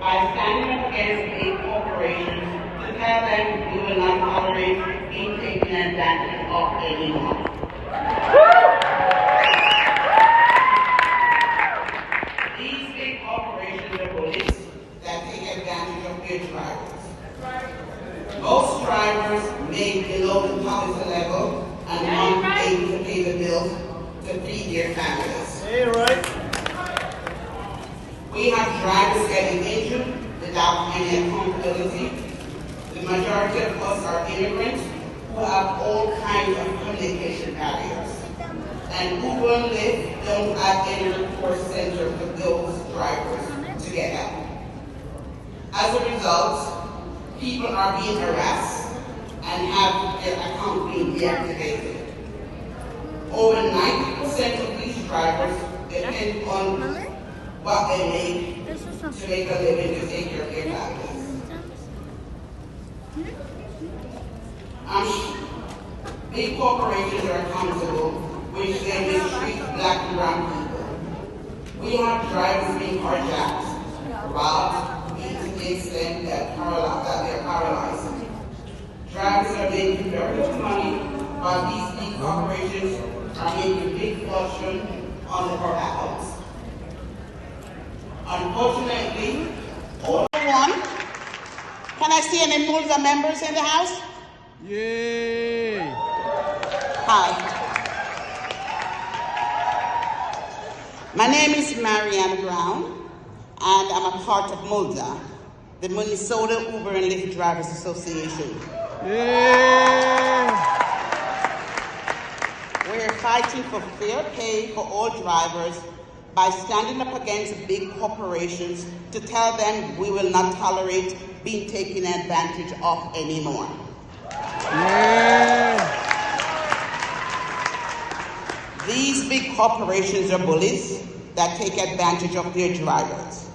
by standing up against big corporations to tell them we will not tolerate being taken advantage of anymore. These big corporations are bullies that take advantage of their drivers. Most drivers make below the poverty level and unable to pay the bills to feed their families. Hey, right. We have drivers getting injured without any accountability. The majority of us are immigrants who have all kinds of communication barriers. And Uber and Lyft don't have any recourse center for those drivers to get help. As a result, people are being harassed and have their account being deactivated. Over 90% of these drivers depend on what they make to make a living to take care of their families. Big corporations are accountable, which they mistreat black and brown people. We have drivers being carjacked, robbed, beaten to the extent that they're paralyzed. Drivers are making very little money, while these big corporations are making big fortune on the backhoes. Unfortunately, everyone, can I see any MULDA members in the house? Yay! Hi. My name is Marianne Brown, and I'm a part of MULDA, the Minnesota Uber and Lyft Drivers Association. Yay! We're fighting for fair pay for all drivers by standing up against big corporations to tell them we will not tolerate being taken advantage of anymore. Yeah. These big corporations are bullies that take advantage of their drivers.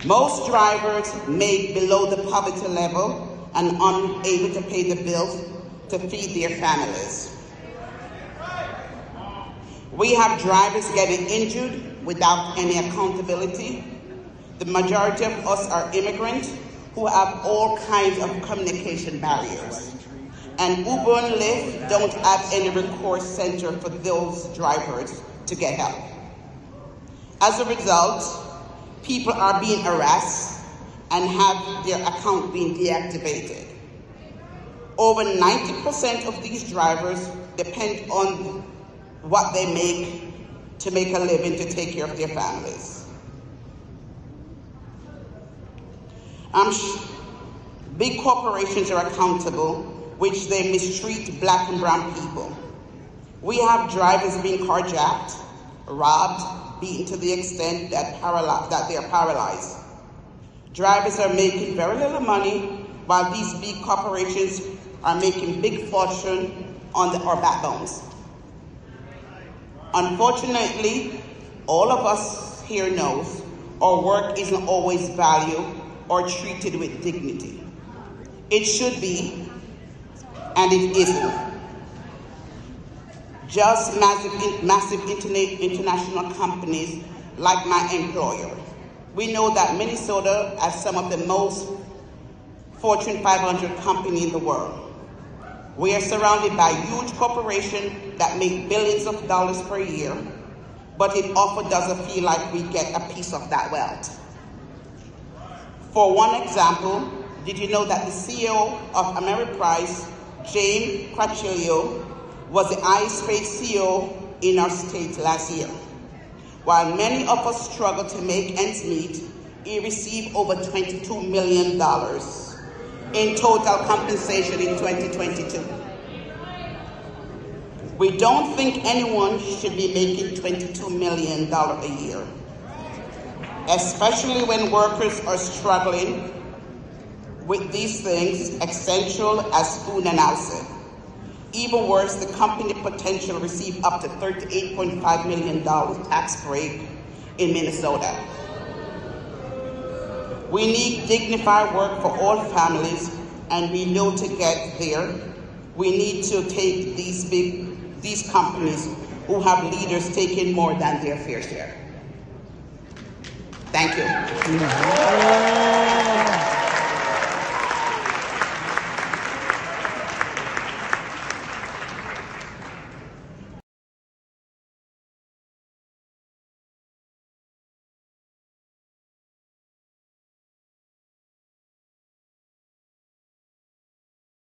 Most drivers make below the poverty level and unable to pay the bills to feed their families. We have drivers getting injured without any accountability. The majority of us are immigrants who have all kinds of communication barriers. And Uber and Lyft don't have any recourse center for those drivers to get help. As a result, people are being harassed and have their account being deactivated. Over 90% of these drivers depend on what they make to make a living to take care of their families. Big corporations are accountable, which they mistreat black and brown people. We have drivers being carjacked, robbed, beaten to the extent that they are paralyzed. Drivers are making very little money, while these big corporations are making big fortune on our backbones. Unfortunately, all of us here knows our work isn't always valued or treated with dignity. It should be, and it isn't. Just massive international companies like my employer. We know that Minnesota has some of the most Fortune 500 companies in the world. We are surrounded by huge corporations that make billions of dollars per year, but it often doesn't feel like we get a piece of that wealth. For one example, did you know that the CEO of Ameriprise, James Cracchillo, was the highest paid CEO in our state last year? While many of us struggle to make ends meet, he received over $22 million in total compensation in 2022. We don't think anyone should be making $22 million a year, especially when workers are struggling with these things essential as food and housing. Even worse, the company potentially received up to $38.5 million tax break in Minnesota. We need dignified work for all families, and we know to get there, we need to take these companies who have leaders taking more than their fair share. Thank you. Yeah.